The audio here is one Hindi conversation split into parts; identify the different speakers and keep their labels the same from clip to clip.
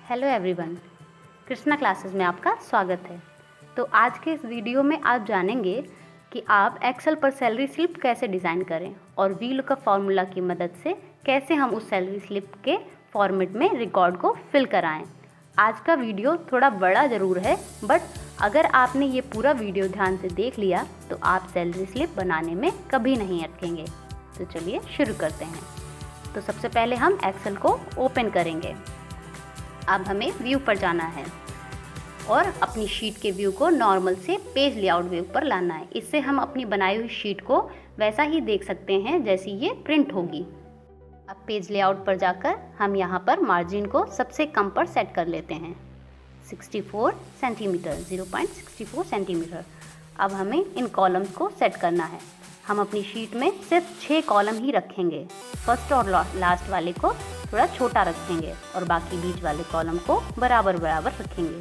Speaker 1: हेलो एवरीवन, कृष्णा क्लासेस में आपका स्वागत है। तो आज के इस वीडियो में आप जानेंगे कि आप एक्सेल पर सैलरी स्लिप कैसे डिज़ाइन करें और वीलुकअप फार्मूला की मदद से कैसे हम उस सैलरी स्लिप के फॉर्मेट में रिकॉर्ड को फिल कराएं। आज का वीडियो थोड़ा बड़ा ज़रूर है, बट अगर आपने ये पूरा वीडियो ध्यान से देख लिया तो आप सैलरी स्लिप बनाने में कभी नहीं अटकेंगे। तो चलिए शुरू करते हैं। तो सबसे पहले हम एक्सेल को ओपन करेंगे। अब हमें व्यू पर जाना है और अपनी शीट के व्यू को नॉर्मल से पेज लेआउट व्यू पर लाना है। इससे हम अपनी बनाई हुई शीट को वैसा ही देख सकते हैं जैसी ये प्रिंट होगी। अब पेज लेआउट पर जाकर हम यहाँ पर मार्जिन को सबसे कम पर सेट कर लेते हैं, 64 सेंटीमीटर, 0.64 सेंटीमीटर। अब हमें इन कॉलम्स को सेट करना है। हम अपनी शीट में सिर्फ 6 कॉलम ही रखेंगे। फर्स्ट और लास्ट वाले को थोड़ा छोटा रखेंगे और बाकी बीच वाले कॉलम को बराबर रखेंगे।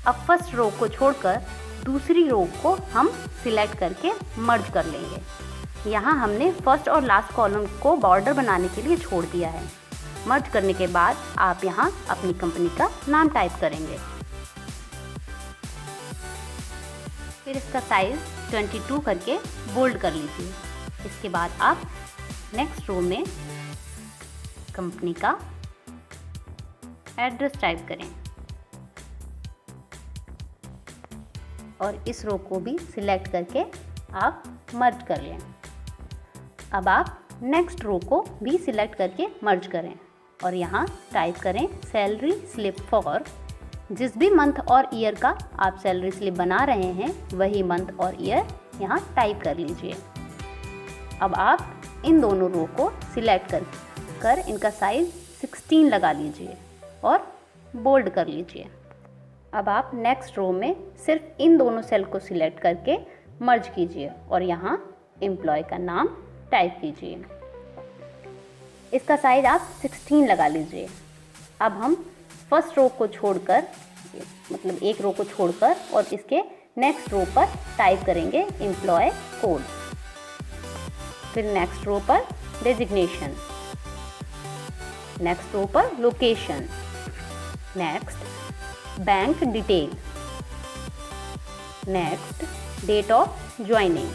Speaker 1: अब फर्स्ट रो को छोड़कर दूसरी रो को हम सिलेक्ट करके मर्ज कर लेंगे। यहाँ हमने फर्स्ट और लास्ट कॉलम को बॉर्डर बनाने के लिए छोड़ दिया है। मर्ज करने के बाद आप यहाँ अपनी कंपनी का नाम टाइप करेंगे। फिर इसका साइज 22 करके बोल्ड कर लीजिए। इसके बाद आप नेक्स्ट रो में कंपनी का एड्रेस टाइप करें और इस रो को भी सिलेक्ट करके आप मर्ज कर लें। अब आप नेक्स्ट रो को भी सिलेक्ट करके मर्ज करें और यहाँ टाइप करें सैलरी स्लिप फॉर जिस भी मंथ और ईयर का आप सैलरी स्लिप बना रहे हैं वही मंथ और ईयर यहाँ टाइप कर लीजिए। अब आप इन दोनों रो को सिलेक्ट कर इनका साइज 16 लगा लीजिए और बोल्ड कर लीजिए। अब आप नेक्स्ट रो में सिर्फ इन दोनों सेल को सिलेक्ट करके मर्ज कीजिए और यहाँ एम्प्लॉय का नाम टाइप कीजिए। इसका साइज आप 16 लगा लीजिए। अब हम फर्स्ट रो को छोड़कर, मतलब एक रो को छोड़कर और इसके नेक्स्ट रो पर टाइप करेंगे एम्प्लॉय कोड। फिर नेक्स्ट रो पर डेजिग्नेशन, नेक्स्ट रो पर location, next bank detail, next date of joining.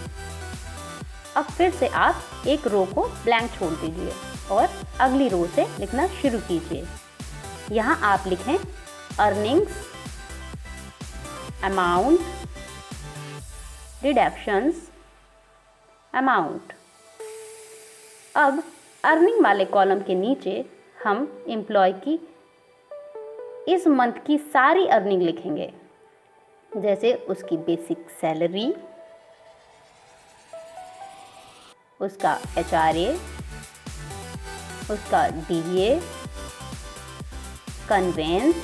Speaker 1: अब फिर से आप एक रो को ब्लैंक छोड़ दीजिए और अगली रो से लिखना शुरू कीजिए। यहाँ आप लिखें अर्निंग्स, अमाउंट, डिडक्शंस, अमाउंट। अब अर्निंग वाले कॉलम के नीचे हम एम्प्लॉय की इस मंथ की सारी अर्निंग लिखेंगे, जैसे उसकी बेसिक सैलरी, उसका HRA, उसका DA, कन्वेंस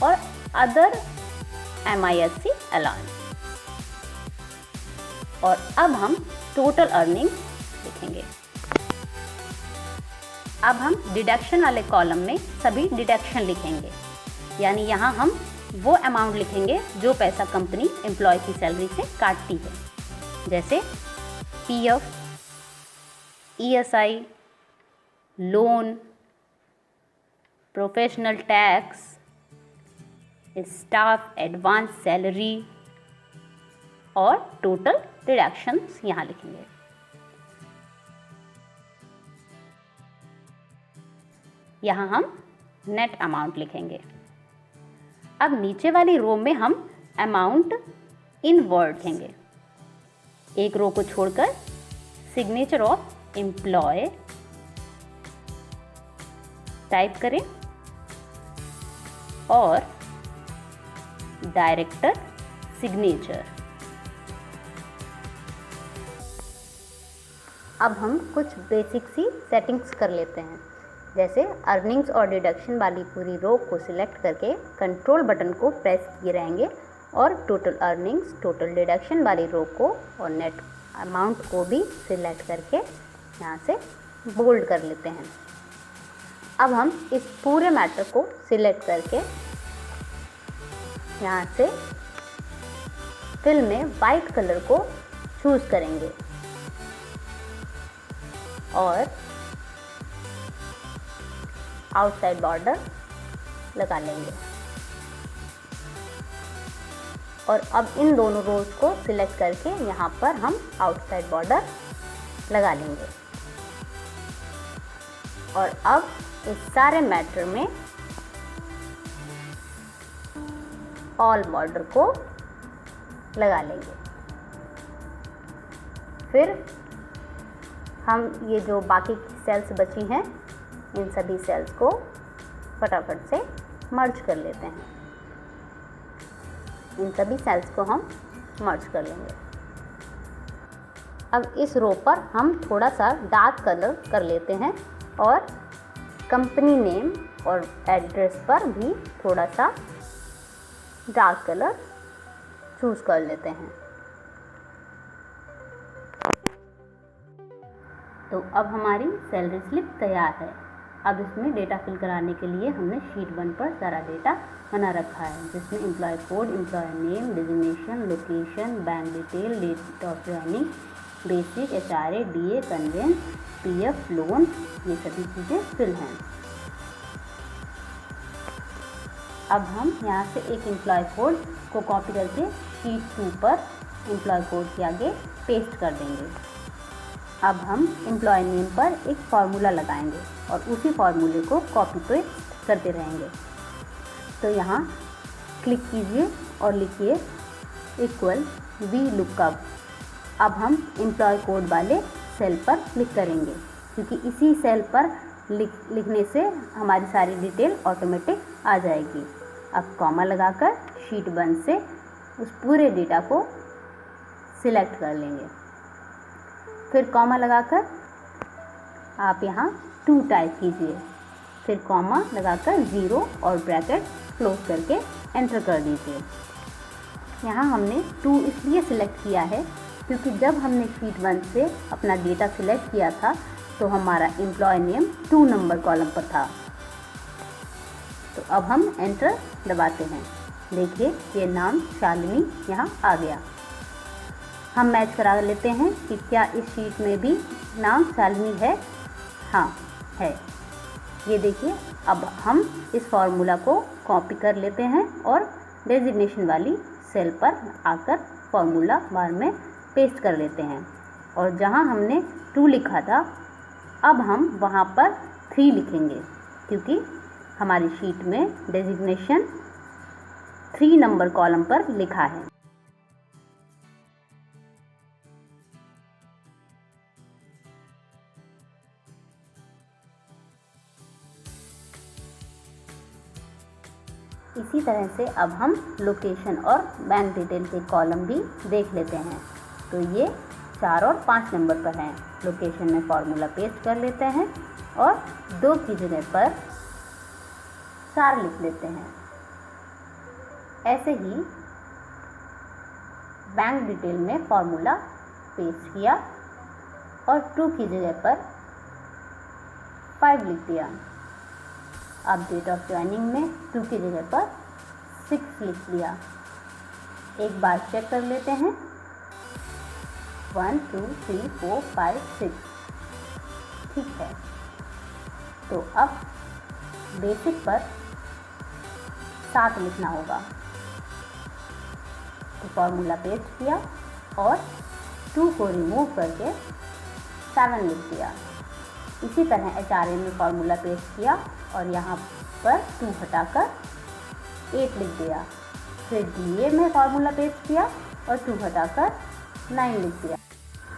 Speaker 1: और अदर MISC अलाउंस। और अब हम टोटल अर्निंग लिखेंगे। अब हम डिडक्शन वाले कॉलम में सभी डिडक्शन लिखेंगे, यानी यहाँ हम वो अमाउंट लिखेंगे जो पैसा कंपनी एम्प्लॉय की सैलरी से काटती है, जैसे PF, ESI, loan, professional tax, staff advance salary और टोटल डिडक्शंस यहाँ लिखेंगे। यहाँ हम नेट अमाउंट लिखेंगे। अब नीचे वाली रो में हम अमाउंट इन वर्ड लिखेंगे। एक रो को छोड़कर सिग्नेचर ऑफ एम्प्लॉय टाइप करें और डायरेक्टर सिग्नेचर। अब हम कुछ बेसिक सी सेटिंग्स कर लेते हैं, जैसे अर्निंग्स और डिडक्शन वाली पूरी रो को सिलेक्ट करके कंट्रोल बटन को प्रेस किए रहेंगे और टोटल अर्निंग्स, टोटल डिडक्शन वाली रो को और नेट अमाउंट को भी सिलेक्ट करके यहाँ से बोल्ड कर लेते हैं। अब हम इस पूरे मैटर को सिलेक्ट करके यहाँ से फिल में वाइट कलर को चूज़ करेंगे और आउटसाइड बॉर्डर लगा लेंगे। और अब इन दोनों रोज को सिलेक्ट करके यहाँ पर हम आउटसाइड बॉर्डर लगा लेंगे। और अब इस सारे मैटर में ऑल बॉर्डर को लगा लेंगे। फिर हम ये जो बाकी की सेल्स बची हैं, इन सभी सेल्स को फटाफट से मर्ज कर लेते हैं। इन सभी सेल्स को हम मर्ज कर लेंगे। अब इस रो पर हम थोड़ा सा डार्क कलर कर लेते हैं और कंपनी नेम और एड्रेस पर भी थोड़ा सा डार्क कलर चूज़ कर लेते हैं। तो अब हमारी सैलरी स्लिप तैयार है। अब इसमें डेटा फिल कराने के लिए हमने शीट 1 पर सारा डेटा बना रखा है, जिसमें employee code, employee name, designation, location, bank detail, date of joining, basic, HRA, DA, conveyance, PF, loan, ये सभी चीज़ें फिल हैं। अब हम यहाँ से एक एम्प्लॉय कोड को कॉपी करके शीट 2 पर एम्प्लॉय कोड के आगे पेस्ट कर देंगे। अब हम एम्प्लॉय नेम पर एक फार्मूला लगाएंगे और उसी फार्मूले को कॉपी पेस्ट करते रहेंगे। तो यहाँ क्लिक कीजिए और लिखिए इक्वल VLOOKUP। अब हम एम्प्लॉय कोड वाले सेल पर क्लिक करेंगे, क्योंकि इसी सेल पर लिखने से हमारी सारी डिटेल ऑटोमेटिक आ जाएगी। अब कॉमा लगाकर शीट 1 से उस पूरे डेटा को सिलेक्ट कर लेंगे। फिर कॉमा लगाकर आप यहाँ 2 टाइप कीजिए, फिर कॉमा लगाकर 0 और ब्रैकेट क्लोज करके एंटर कर दीजिए। यहाँ हमने 2 इसलिए सिलेक्ट किया है क्योंकि जब हमने शीट 1 से अपना डेटा सिलेक्ट किया था तो हमारा एम्प्लॉय नेम 2 नंबर कॉलम पर था। तो अब हम एंटर दबाते हैं। देखिए ये नाम शालिनी यहाँ आ गया। हम मैच करा लेते हैं कि क्या इस शीट में भी नाम शालिनी है। हाँ है। ये देखिए, अब हम इस फॉर्मूला को कॉपी कर लेते हैं और डेजिग्नेशन वाली सेल पर आकर फॉर्मूला बार में पेस्ट कर लेते हैं। और जहाँ हमने 2 लिखा था, अब हम वहाँ पर 3 लिखेंगे, क्योंकि हमारी शीट में डेजिग्नेशन 3 नंबर कॉलम पर लिखा है। इसी तरह से अब हम लोकेशन और बैंक डिटेल के कॉलम भी देख लेते हैं। तो ये 4 और 5 नंबर पर हैं। लोकेशन में फॉर्मूला पेस्ट कर लेते हैं और 2 की जगह पर 4 लिख लेते हैं। ऐसे ही बैंक डिटेल में फॉर्मूला पेस्ट किया और 2 की जगह पर 5 लिख दिया। अब डेट ऑफ ज्वाइनिंग में 2 की जगह पर 6 लिख दिया। एक बार चेक कर लेते हैं। 1 2 3 4 5 6 ठीक है। तो अब बेसिक पर 7 लिखना होगा। तो फॉर्मूला पेस्ट किया और 2 को रिमूव करके 7 लिख दिया। इसी तरह HRA में फॉर्मूला पेस्ट किया और यहाँ पर 2 हटाकर 8 लिख दिया। फिर DA में फॉर्मूला पेस्ट किया और 2 हटाकर 9 लिख दिया।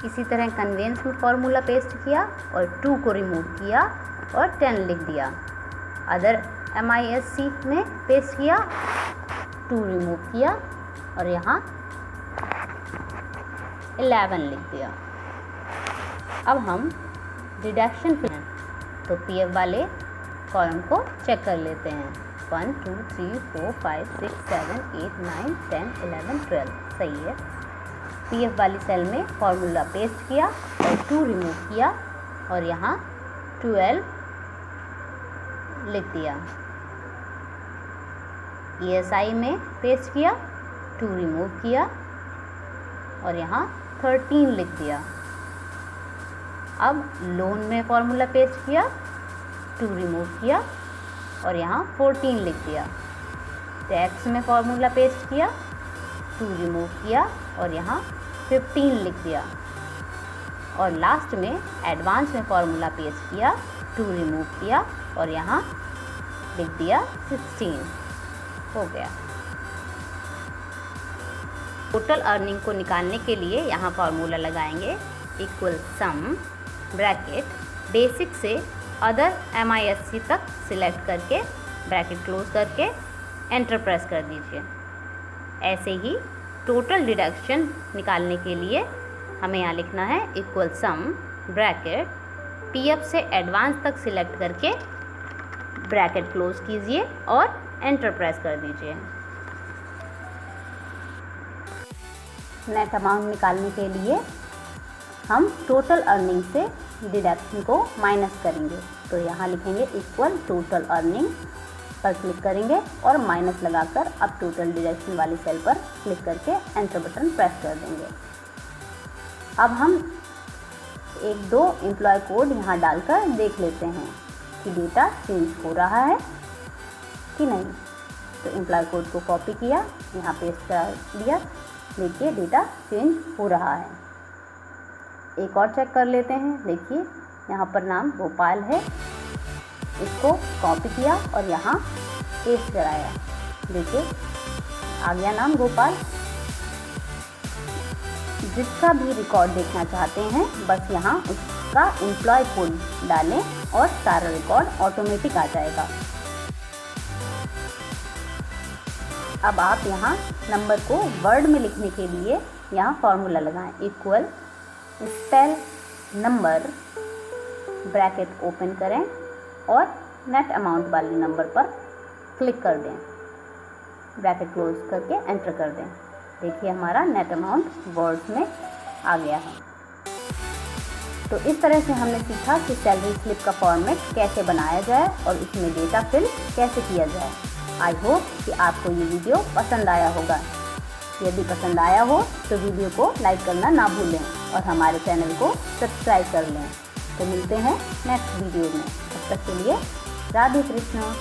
Speaker 1: इसी तरह कन्वेंस में फॉर्मूला पेस्ट किया और 2 को रिमूव किया और 10 लिख दिया। अदर MISC में पेस्ट किया, 2 रिमूव किया और यहाँ 11 लिख दिया। अब हम डिडक्शन हैं, तो PF वाले कॉलम को चेक कर लेते हैं। 1 2 3 4 5 6 7 8 9 10 11 12 सही है। PF वाली सेल में फॉर्मूला पेस्ट किया और 2 रिमूव किया और यहाँ 12 लिख दिया। ESI में पेस्ट किया, 2 रिमूव किया और यहाँ 13 लिख दिया। अब लोन में फॉर्मूला पेस्ट किया, 2 रिमूव किया और यहाँ 14 लिख दिया। तो एक्स में फॉर्मूला पेस्ट किया, 2 रिमूव किया और यहाँ 15 लिख दिया। और लास्ट में एडवांस में फॉर्मूला पेस्ट किया, 2 रिमूव किया और यहाँ लिख दिया 16। हो गया। टोटल अर्निंग को निकालने के लिए यहाँ फॉर्मूला लगाएंगे, इक्वल सम ब्रैकेट बेसिक से अदर MISC तक सिलेक्ट करके ब्रैकेट क्लोज करके एंटर प्रेस कर दीजिए। ऐसे ही टोटल डिडक्शन निकालने के लिए हमें यहाँ लिखना है इक्वल सम ब्रैकेट PF से एडवांस तक सिलेक्ट करके ब्रैकेट क्लोज कीजिए और एंटर प्रेस कर दीजिए। नेट अमाउंट निकालने के लिए हम टोटल अर्निंग से डिडक्शन को माइनस करेंगे। तो यहाँ लिखेंगे equal total earning per click करेंगे और माइनस लगाकर अब टोटल डिडक्शन वाली सेल पर क्लिक करके एंटर बटन प्रेस कर देंगे। अब हम 1-2 एम्प्लॉय कोड यहाँ डालकर देख लेते हैं कि डेटा चेंज हो रहा है कि नहीं। तो एम्प्लॉय कोड को कॉपी किया, यहाँ पेस्ट कर दिया, देखिए डेटा चेंज हो रहा है। एक और चेक कर लेते हैं। देखिए यहाँ पर नाम गोपाल है, इसको कॉपी किया और यहाँ पेस्ट कराया, देखिए आ गया नाम गोपाल। जिसका भी रिकॉर्ड देखना चाहते हैं बस यहाँ उसका एम्प्लॉय कोड डालें और सारा रिकॉर्ड ऑटोमेटिक आ जाएगा। अब आप यहाँ नंबर को वर्ड में लिखने के लिए यहाँ फॉर्मूला लगाएं, equal spell number bracket open करें और नेट अमाउंट वाले नंबर पर क्लिक कर दें, ब्रैकेट क्लोज करके एंटर कर दें। देखिए हमारा नेट अमाउंट वर्ड्स में आ गया है। तो इस तरह से हमने सीखा कि सैलरी स्लिप का फॉर्मेट कैसे बनाया जाए और इसमें डेटा फिल कैसे किया जाए। आई होप कि आपको ये वीडियो पसंद आया होगा। यदि पसंद आया हो तो वीडियो को लाइक करना ना भूलें और हमारे चैनल को सब्सक्राइब कर लें। तो मिलते हैं नेक्स्ट वीडियो में, तब तक के लिए राधे कृष्ण।